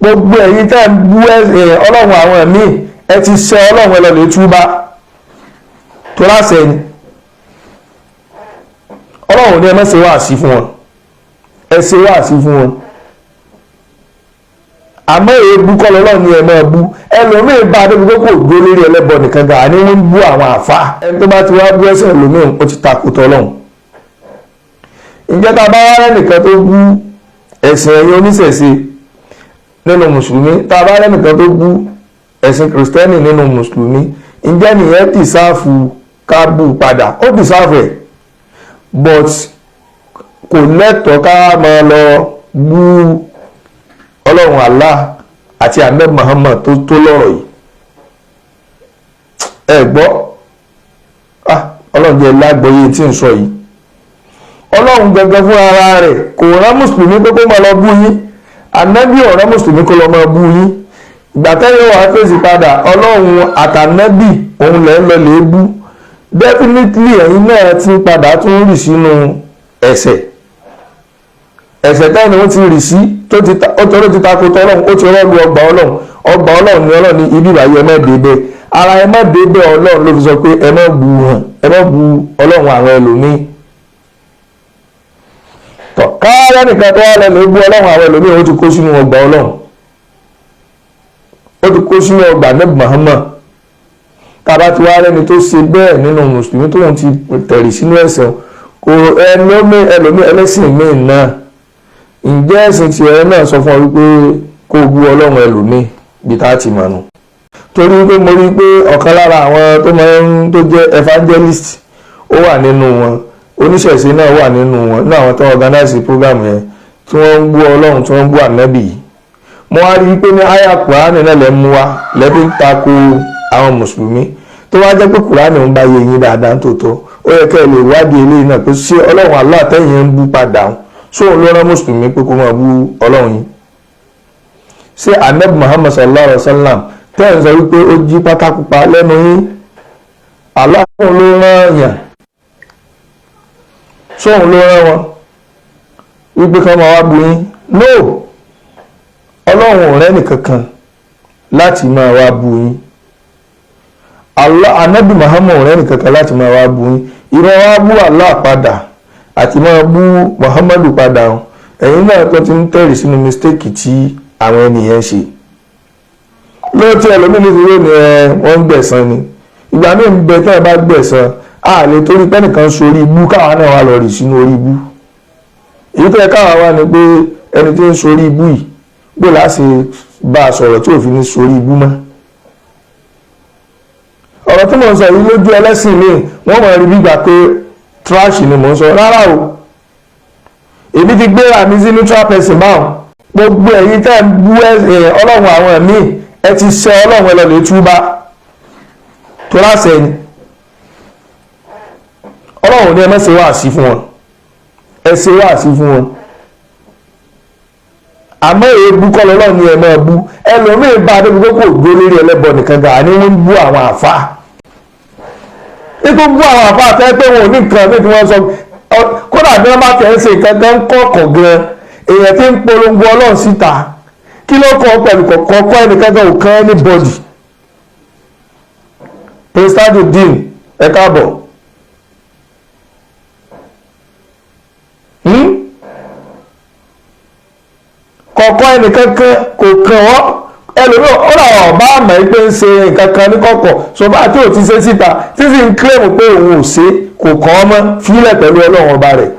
gbogbo ẹ̀yin tẹ́ ń bú ọlọ́run àwọn míì ẹ ti ṣe ọlọ́run ẹlọ́lẹ̀ túbá tó láṣẹ ni ọlọ́run ní ẹ má ṣe wáàsí fún wọn ẹ ṣe wáàsí fún wọn àmọ́ èébú kọ́ lọ́lọ́run ní ẹ máa bú ẹlòmíì bá débi pé kò dúró lórí ẹlẹ́bọ nìkan gà ní wọ́n ń bú àwọn àfa ẹni tó bá ti wá bú ẹsẹ̀ ẹlòmíì ó ti takò tọ́lọ́run. ǹjẹ́ tá a bá wá rẹ́nìkan tó bú ẹ̀sìn ẹ̀yin oníṣẹ̀ṣe nínú mùsùlùmí tá a bá rẹ́nìkan tó bú ẹ̀sìn kìrìsìtẹ́nì nínú mùsùlùmí ǹjẹ́ nìyẹn tì sáàfù ká bú padà ó tì sáàfù ẹ̀ but kò lẹ́tọ̀ọ́ ká máa lọ bú ọlọ́run Allah àti ahmed Muhammad tó lọ́rọ̀ yìí ẹ gbọ́ ọlọ́run jẹ́ lágbọ́yé tí ń sọ yìí ọlọ́run gẹ́gẹ́ fún ara rẹ̀ kò rán mùsùlùmí pé kó máa lọ bú yín ànábì ò rán mùsùlùmí kó lọ máa bú yín ìgbà tẹ́yẹ̀ wà fèsì padà ọlọ́run àtànábì òun lẹ́ ń lọ lè bú definitely ẹ̀yin náà ti padà tún rì sínú ẹ̀ṣẹ̀ tẹ́ni ó ti rì sí ó tọ́rọ ti takò tọ́lọ́run ó ti rọ́ọ̀lù ọgbà ọlọ́run ní ọlọ́run ní ibi ìbàyẹ̀ ẹ má débẹ̀ ara ẹ má débẹ̀ ọlọ́run ló fi sọ pé ẹ má bu ọlọ́run àwọn ẹlòmíì tọ́ káyọ̀ nìkan tó wà lẹ́nu bú ọlọ́run àwọn ẹlòmíì ó ti kó sínú ọgbà ọlọ́run ó ti kó sínú ọgbà nẹ́bù Muhammad tàbá ti wá rẹ́ni tó ṣe bẹ́ẹ̀ nínú mùsùlùmí tóun ti tẹ̀rì sínú ẹ̀ṣẹ̀ kò ẹlòmíì ẹlẹ́sìn míì náà ǹjẹ́ ẹ̀sìn tí ẹ náà sọ fún ọ wípé kó bú ọlọ́run ẹlòmíì bí tá a ti mọ̀ nù torí wípé mo rí pé ọ̀kan lára àwọn tó jẹ́ evangelist ó wà nínú wọn oníṣẹ̀ṣe náà wà nínú wọn ní àwọn tó organize program yẹn tí wọ́n ń bú ọlọ́run tí wọ́n ń bú ànábì yìí mo wá rí pé ní àyà kùránì náà lẹ́ mú wa lẹ́bí ń tako àwọn mùsùlùmí tó wá jẹ́ pé kùránì ń bá yé yín dáadáa tòótọ́ ó yẹ kẹ́ ẹ lè wádìí eléyìí náà pé ṣé ọlọ́run Allah tẹ́yìn ń bú padà sóun ló rán mùsùlùmí pé kó máa bú ọlọ́run yìí ṣé ànábì Muhammad sallallahu alaihi wa sallam tẹ́yìn sọ wípé ó jí pátákùpá lẹ́nu yín Allah ló rán yàn sóun ló rán wọn wípé kí wọ́n máa wá bú yín no ọlọ́run ò rẹ́nì kankan láti máa wá bú yín ànábì Muhammad ò rẹ́nì kankan láti máa wá bú yín ìrọ̀ wá bú Allah padà àti máa bú Muhammadu padà ẹ̀yin náà tó ti ń tẹ̀rì sínú mistake tí àwọn ènìyàn ṣe lóòótọ́ ẹlòmíì ní ìwé ni wọ́n ń gbẹ̀san ni ìgbà míì ń bẹ tẹ́ ẹ bá gbẹ̀san a lè torí pẹ́nìkan sórí ibú káwa náà wà lọ rì sínú orí ibú èyí tó yẹ káwa wá ni pé ẹni tí ń sórí ibú yìí bó láti bá a sọ̀rọ̀ tí ò fi ní sórí ibú mọ́ ọ̀rọ̀ tí mò ń sọ yìí lójú ẹlẹ́sìn mi wọ́n mọ̀ rí gbígbà pé trash ni mò ń sọ rárá o èmi ti gbéra mi sí neutral person báwọn gbogbo ẹ̀yin tẹ́ ń bú ọlọ́run àwọn míì ẹ ti ṣe ọlọ́run ẹlọ́lẹ̀ túbá tó láṣẹ ni ọlọ́run ní ẹ má ṣe wáàsí fún wọn ẹ ṣe wáàsí fún wọn àmọ́ èébú kọ́ lọ́lọ́run ní ẹ máa bú ẹlòmíì bá débi pé kò dúró lórí ẹlẹ́bọ nìkan gà ní wọ́n ń bú àwọn àfáà nítorí bú àwọn àfáà fẹ́ pé wọn ò ní nǹkan ní tí wọ́n sọ kódà bí wọ́n bá tẹ̀ ń ṣe nǹkan kan kọ̀ọ̀kan gan èèyàn tí ń polongo ọlọ́run síta kí ló kọ́ pẹ̀lú kọ̀ọ̀kan ẹnìkan kan ò kàn anybody Prince Tajudeen ẹ káàbọ̀ kọ̀ọ̀kan ẹnìkan kan kò kàn wọ́n ẹlòmí ó làwọn ọba àmọ́ pé ń ṣe nǹkan kan ní kọ̀kọ̀ ṣùgbọ́n àti ò ti ṣe síta tí sì ń kílèmù pé òun ò ṣe kò kàn ọ́ mọ́ fílẹ̀ pẹ̀lú ọlọ́run ọba rẹ̀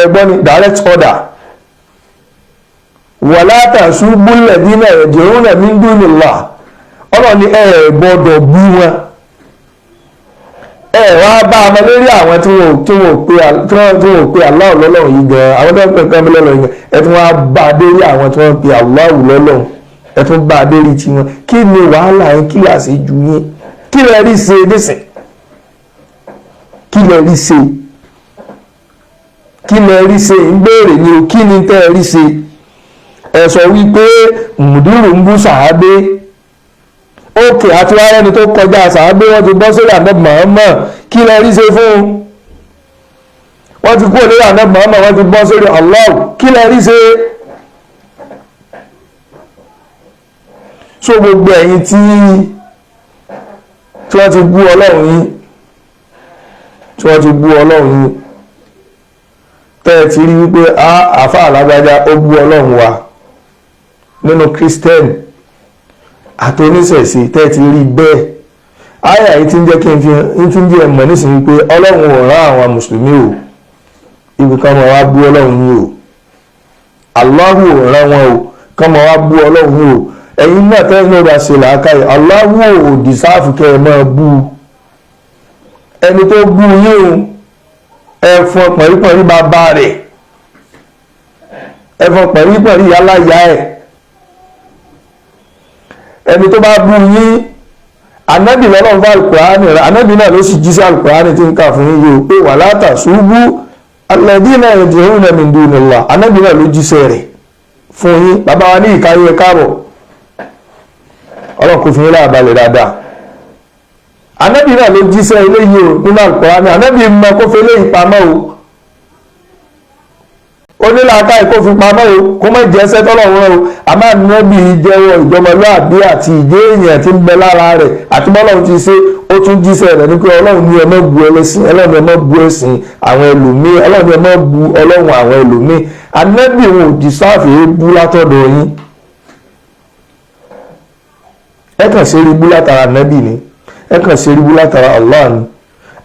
ẹgbọ́n ni direct order wala tasubul ladina yad'una min dunillah ọlọ́run ni ẹ gbọ́dọ̀ bú wọn ẹ wá bá a mọ lórí àwọn tí wọn ò pe Allah lọ́lọ́run yìí gan àwọn tó ń pè nǹkan lọ́lọ́run yìí gan ẹ tún wá bá a dérí àwọn tí wọ́n pe Allah lọ́lọ́run ẹ tún bá a dérí tiwọn kí ni wàhálà yín kí lè ṣe ju yín kí lè rí ṣe nísìn kí lè rí ṣe kí lè rí ṣe ń béèrè ni o kí ni tẹ́ ẹ rí ṣe ẹ sọ wípé mùdírù ń bú sàábé òkè àti wáyé ẹni tó kọjá sàábé wọ́n ti bọ́ sórí ànábì Muhammad kí lẹ rí ṣe fún wọ́n ti kúrò lórí ànábì Muhammad wọ́n ti bọ́ sórí Allah kí lẹ rí ṣe so gbogbo ẹ̀yin tí wọ́n ti bú ọlọ́run yín tẹ́ ẹ ti rí wípé àáfàá alágbájá ó bú ọlọ́run wa nínú Christian àti oníṣẹ̀ṣe tẹ́ ẹ ti rí bẹ́ẹ̀ àyà yìí ti ń jẹ́ kí n ti ń jẹ́ ẹ̀mọ́ nísìnyí pé ọlọ́run ò rán àwọn mùsùlùmí o ibi kan mọ̀ wá bú ọlọ́run yìí o Allahu ò rán wọn o kan mọ̀ wá bú ọlọ́run yìí o ẹ̀yin náà tẹ́lẹ̀ náà bá ṣe làákàyè Allahu ò dìsáàfù kẹ́ ẹ máa bú ẹni tó bú yín o ẹ̀fọn pọ̀rípọ̀rí bàbá rẹ̀ ẹ̀fọn pọ̀rípọ̀rí aláya ẹ̀ ẹni tó bá bú yín anábì lọ́lọ́run fún alukùránì rẹ̀ anábì náà ló sì jíṣẹ́ alukùránì tí ń kà fún yín yìí pé wala tasubbu alladhina yad'una min dunillah anábì náà ló jíṣẹ́ rẹ̀ fún yín bàbá wa ní ìkáyé káàbọ̀ ọlọ́run kò fi yín láàbalẹ̀ dáadáa anábì náà ló jíṣẹ́ eléyìí o nínú alukùránì anábì mọ kó fi eléyìí pamọ́ o onílàáká ìkó fi pamọ́ o kó mọ̀ jẹ́ ẹsẹ́ tọ́lọ́run o àmọ́ ànábì jẹ́wọ́ ìjọmọlúàbí àti ìjẹ́ èèyàn tí ń bẹ lára rẹ̀ àti bọ́lọ́run ti ṣe ó tún jíṣẹ́ rẹ̀ ní pé ọlọ́run ní ẹ má bu ẹlẹ́sìn ọlọ́run ẹ má bu ẹ̀sìn àwọn ẹlòmíì ọlọ́run ẹ má bu ọlọ́run àwọn ẹlòmíì ànábì wọn ò jí sáfì bú látọ̀dọ̀ yín ẹ kàn ṣe rí bú látara ànábì ni ẹ kàn ṣe rí bú látara Allah ni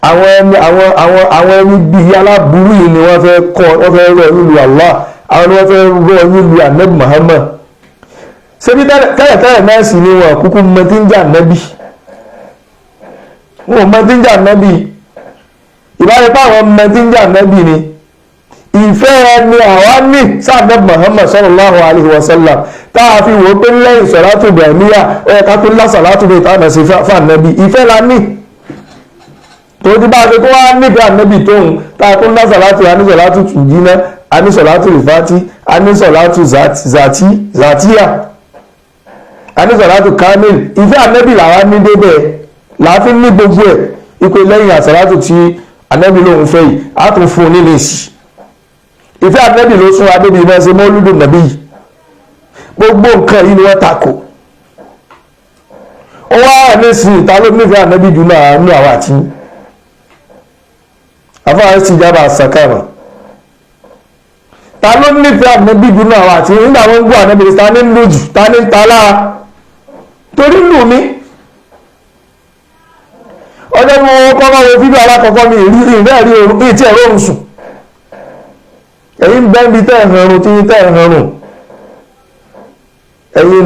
àwọn ẹni bíi aláburú yìí ni wọ́n fẹ́ rọ nílùú Allah àwọn ni wọ́n fẹ́ rọ nílùú anabi Muhammad ṣebí tẹ́lẹ̀tẹ́lẹ̀ náà sì ni wọn kúkú mẹtíńjà anabi wọn ò mẹtíńjà anabi ìbáraẹpá àwọn mẹtíńjà anabi ni ìfẹ́ ẹni àwa ní sáàdẹ́bù Muhammad sallallahu alaihi wasallam táà fi wò pé lẹ́yìn sọ̀látù Ibrahimiyya ó yẹ ká tó lásàlátù bẹ̀ táà sí fún anabi ìfẹ́ la ní tó ti bá ṣe kó wá nífẹ̀ẹ́ ànábì tóun tá a tún ná sọ̀látù anísọ̀látù tùjínà anísọ̀látù rìfátì anísọ̀látù zàtíyà anísọ̀látù kamil ìfẹ́ ànábì làwa ní débẹ̀ láàfin ní gbogbo ẹ̀ ipò lẹ́yìn àsọ̀látù tí ànábì lòun fẹ́ yìí á tún fún un nílé sí ìfẹ́ ànábì ló sún adébí ibà ṣe mọ́lúdù nàbí yìí gbogbo nǹkan yìí ni wọ́n takò ó wá ní sí ìta ló nífẹ̀ẹ́ ànábì jù náà ní àwọn àti afáàrí ti jábà àsàkàrà ta ló nífẹ̀ẹ́ ànábì jù náà àti nígbà wọn gbọ́ ànábì ta ní lójú ta ní tààlà torí lù mí ọjọ́ mú wọn kọ́ máa wo fídíò alákọ̀ọ́kọ́ mi ìrẹ́rí orun tí ẹ̀rọ orun sùn ẹ̀yin bẹ́ẹ̀bi tẹ́ ẹ̀hẹ̀rùn tí tẹ́ ẹ̀hẹ̀rùn ẹ̀yin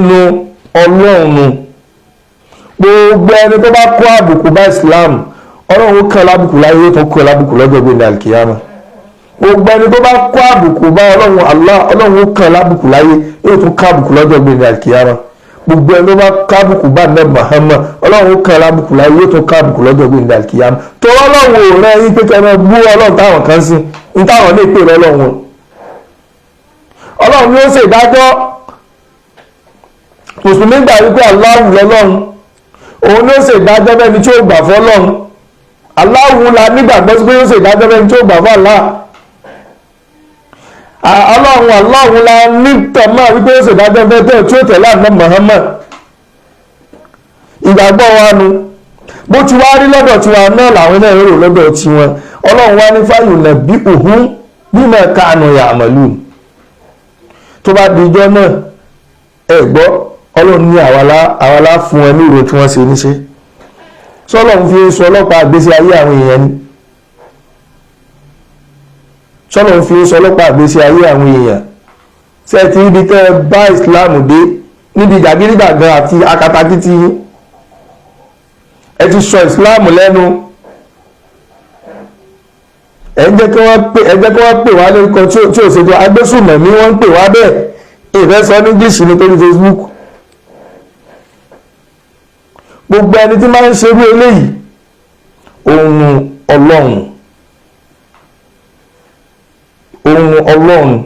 nu ọlọ́run gbogbo ẹni tó bá kó àbùkù bá Islam ọlọ́run kan lábùkù láyé yóò tún kó lábùkù lọ́jọ́ gbé ní alkiyama gbogbo ẹni tó bá kó àbùkù bá ọlọ́run Allah ọlọ́run kan lábùkù láyé yóò tún ká àbùkù lọ́jọ́ gbé ní alkiyama gbogbo ẹni tó bá ká àbùkù bá nẹ́ Muhammad ọlọ́run kan lábùkù láyé yóò tún ká àbùkù lọ́jọ́ gbé ní alkiyama tó ọlọ́run ò rẹ́ yín pé kẹ́mẹ́ bú ọlọ́run táwọn kan sí ní táwọn lè pè lọ́lọ́run ọlọ́run yóò ṣèdájọ́ mùsùlùmí gbà wípé Allahu lọ́lọ́run òun ló ṣèdájọ́ bẹ́ẹ̀ ni tí ó gbà fọ́lọ́run Allahu la nígbàgbọ́ sí pé yóò ṣèdájọ́ bẹ́ẹ̀ ni tí ó gbà fọ́ Allah Allahu la nítọ̀mọ́ wípé yóò ṣèdájọ́ bẹ́ẹ̀ tẹ́ tí ó tẹ̀lé àná Muhammad ìgbàgbọ́ wa nu bó ti wá rí lọ́dọ̀ tiwa náà làwọn náà rò lọ́dọ̀ tiwọn ọlọ́run wá ní fáyọ̀ nàbí òhun bima kanu ya'malun tó bá di ijọ́ náà gbọ́ ọlọ́run ní àwàlá fún ẹ ní ìrò tí wọ́n ṣe níṣẹ́ sọ́lọ́run fi sọ ọlọ́pàá àgbésí ayé àwọn èèyàn ni sọ́lọ́run fi sọ ọlọ́pàá àgbésí ayé àwọn èèyàn ṣe ti ibi tẹ́ bá Islam dé níbi jàgídíjàgan àti akatakítí ẹ ti sọ Islam lẹ́nu ẹ jẹ́ kí wọ́n pè wá lórúkọ tí ò ṣètò agbésùnmọ̀mí wọ́n ń pè wá bẹ́ẹ̀ ìfẹ́sọ́ ní English nítorí Facebook gbogbo ẹni tí máa ń ṣerú eléyìí ohun ọlọ́run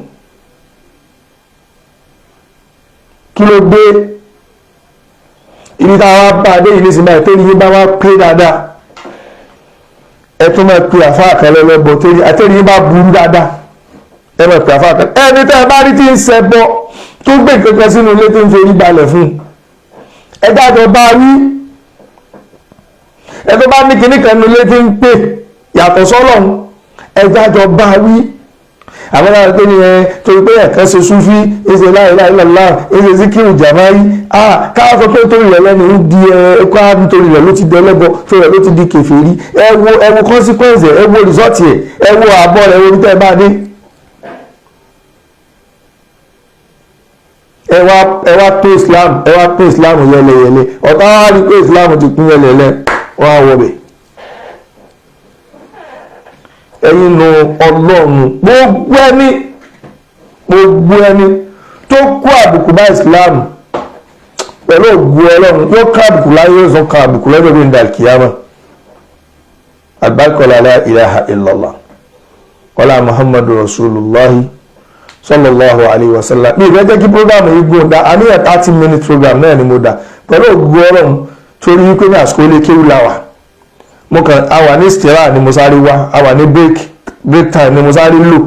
kí ló dé ibi táwa bá dé yìí nísìnyí báyìí tẹ́lẹ̀ yín bá wá pé dáadáa ẹ tún máa pe àfáà kan lọ́lọ́bọ tẹ́lẹ̀ yín bá burú dáadáa ẹ mọ̀ pé àfa kan ẹni tẹ́ ẹ bá rí tí ń ṣẹbọ tó gbé kankan sínú ilé tó ń forí balẹ̀ fún ẹ dájọ́ bá wí ẹ tó bá ní kinní kan nínú ilé tí ń pè yàtọ̀ sọ́lọ́run ẹ dájọ́ bá wí àwọn ará pé ní ẹ torí pé ẹ̀kan ṣe súfí ẹsẹ̀ láìláìláìlá ẹsẹ̀ síkírù jàmáyí káwọ́ sọ pé torí rẹ̀ lẹ́nu ń di ẹ̀kọ́ nítorí rẹ̀ ló ti di ẹlẹ́bọ torí rẹ̀ ló ti di kèfèrí ẹ wo consequence ẹ wo result ẹ wo àbọ̀ rẹ̀ orí tẹ́ ẹ bá dé. ẹ wá pé Islam yẹlẹyẹlẹ ọ̀tá wá rí pé Islam ti pín yẹlẹyẹlẹ wọ́n á wọbẹ̀. ẹ̀yin nu Ọlọ́run gbogbo ẹni tó kó àbùkù bá Islam pẹ̀lú ògùn Ọlọ́run yóò ká àbùkù láyé yóò sọ ká àbùkù lọ́jọ́ bí ndà kìyàmà àgbákọ́lá la ilaha illallah wala Muhammadu Rasulullahi sallallahu alayhi wa sallam bí ìrẹ́jẹ́ kí program yìí gùn dá àníyàn 30-minute program náà ni mo dá pẹ̀lú ògùn Ọlọ́run torí wípé ní àsìkò ilé kéwù láwà mo kàn àwà ní stera ni mo sáré wá àwà ní break time ni mo sáré lò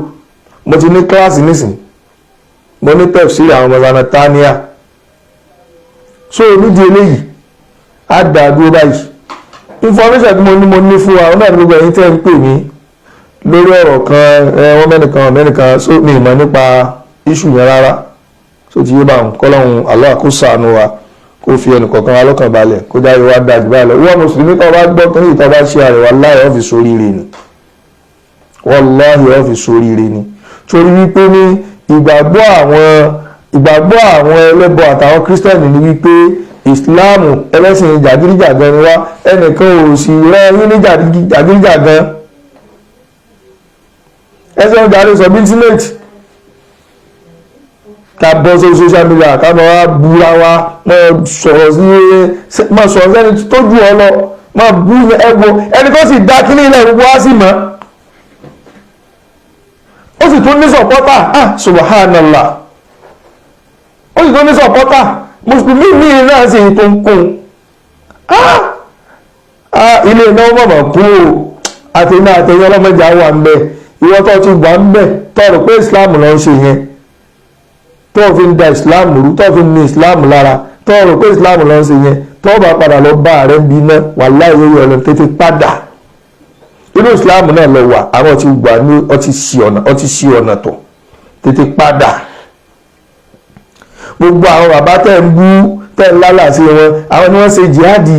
mo ti ní kíláàsì nísìn mo ní pep sí àwọn ọmọ ọmọ tania so nídìí eléyìí á dà dúró báyìí information tí mo ní fún wa ọ̀nà ìgbogbo ẹ̀yin tẹ́ ń pè mí lórí ọ̀rọ̀ kan wọ́n mẹ́nìkan so mi ìmọ̀ nípa issue yẹn rárá so ti yé bá wọn kọ́lọ́hún Allah kó ṣàánú wa kó fi ẹnìkọ̀ọ̀kan wa lọ́kàn balẹ̀ kó jáde wá dájú báyìí lọ wọ́n mùsùlùmí tó bá gbọ́ tó ní ìtọ́ bá ṣe àrẹ̀wá láì ọ́fíìsì oríire ni wallahi ọ́fíìsì oríire ni torí wípé ní ìgbàgbọ́ àwọn ẹlẹ́bọ àtàwọn kírísítẹ́nì ni wípé ìsìláàmù ẹlẹ́sìn jàgídíjàgan ni wá ẹnìkan ò sì rẹ́ yín ní jàgídíjàgan ẹsẹ̀ ọjà lè sọ bí íńtínẹ́ẹ̀tì ká bọ́ sórí social media ká máa búra wa máa sọ̀rọ̀ sẹ́ni tó jù ọ lọ máa bú ẹgbọ́ ẹni tó sì dá kíní ilẹ̀ gbogbo wá sí mọ́ ó sì tún ní sọ̀pọ́tà subhanallah ó sì tún ní sọ̀pọ́tà mùsùlùmí ní náà sì tó ń kún ilé náà mọ̀mọ̀ kú o àtẹ̀yìn àtẹ̀yìn ọlọ́mọdé àwọn àmbẹ̀ ìwọ́n tó ti gbà ń bẹ̀ tọrọ pé Islam ló ń ṣe yẹn tó fi ń da Islam rú tó fi ń ní Islam lára tó rò pé Islam ló ń ṣe yẹn tó bá padà lọ bá ààrẹ ń bi iná wàláhì yóò lọ tètè padà inú Islam náà lọ wà àwọn ti gbà ní ọtí sí ọ̀nà tó tètè padà gbogbo àwọn bàbá tẹ̀ ń bú tẹ̀ ń lálà sí wọn àwọn ni wọ́n ṣe jihadi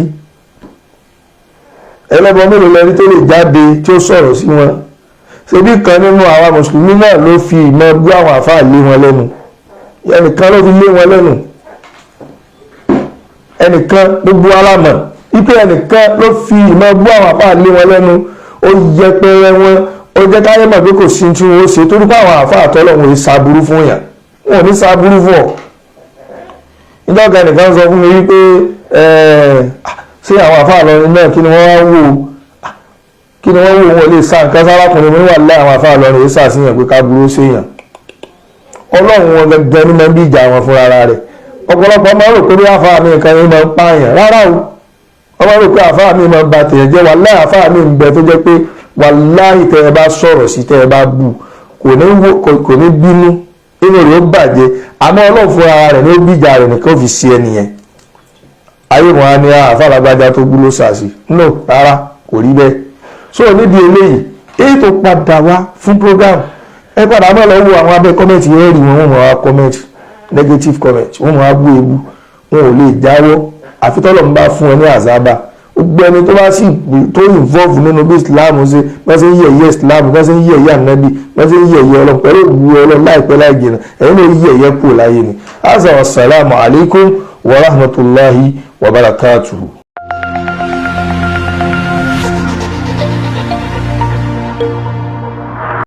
ẹlẹ́bọ mélòó lẹ́ni tó lè jáde tí ó sọ̀rọ̀ sí wọn ṣebí kan nínú àwa mùsùlùmí náà ló fi ìmọ̀ bú àwọn àfáà lé wọn lẹ́nu ẹnìkan ló fi lé wọn lẹ́nu ẹnìkan gbogbo alámọ̀ wípé ẹnìkan ló fi ìmọ̀ bú àwọn àfáà lé wọn lẹ́nu ó yẹpẹrẹ wọn ó jẹ́ káyé mọ̀ pé kò sí tí wọ́n ṣe torí pé àwọn àfáà tọ́lọ́run ò ní ṣàbúrú fún yàn wọn ò ní ṣàbúrú fún ọ ìjọba ẹnìkan sọ fún mi wípé ṣé àwọn àfáà lọrin náà kí ni wọ́n wá wò kí ni wọ́n wò wọn lè sa nǹkan sárákùnrin mi wà láì àwọn àfáà lọrin yìí ṣàṣìyàn pé ká burú séèyàn ọlọ́run wọn gẹ́gẹ́ ní máa ń bí ìjà wọn fúnra rẹ̀ ọ̀pọ̀lọpọ̀ máa ń rò pé bí àfáà mi nǹkan yìí máa ń pààyàn rárá o wọ́n máa ń rò pé àfáà mi máa ń ba tèèyàn jẹ́ wàláì àfáà mi ń bẹ tó jẹ́ pé wàláì tẹ́ ẹ bá sọ̀rọ̀ sí tẹ́ ẹ bá bù kò ní bínú inú rẹ̀ ó bàjẹ́ àmọ́ ọlọ́run fúnra rẹ̀ ní ó bí ìjà rẹ̀ nìkan fi ṣe ẹnìyẹn ayé wọn á ní àfáà lágbájá tó gbú ló ṣàṣì no rárá kò rí bẹ́ẹ̀ so nídìí eléyìí èyí tó padà wá fún program ẹ padà mọ́ lọ wo àwọn abẹ́ kọ́mẹ̀tì yẹn rí wọn mọ̀ wá kọ́mẹ̀tì negative comment wọ́n mọ̀ wá bú ebu wọn ò lè jáwọ́ àfitọ́lọ̀ ń bá fún ẹ ní àzábà gbogbo ẹni tó bá sì tó involve nínú bí Islam ṣe bá ṣe ń yẹ̀yẹ́ Islam bá ṣe ń yẹ̀yẹ́ ànábì bá ṣe ń yẹ̀yẹ́ Ọlọ́run pẹ̀lú òwú Ọlọ́run láìpẹ́ láì jìnnà ẹ̀yin ló yẹ̀yẹ́ kúrò láyé ni. Assalamu alaikum wa rahmatullahi wa barakatuhu.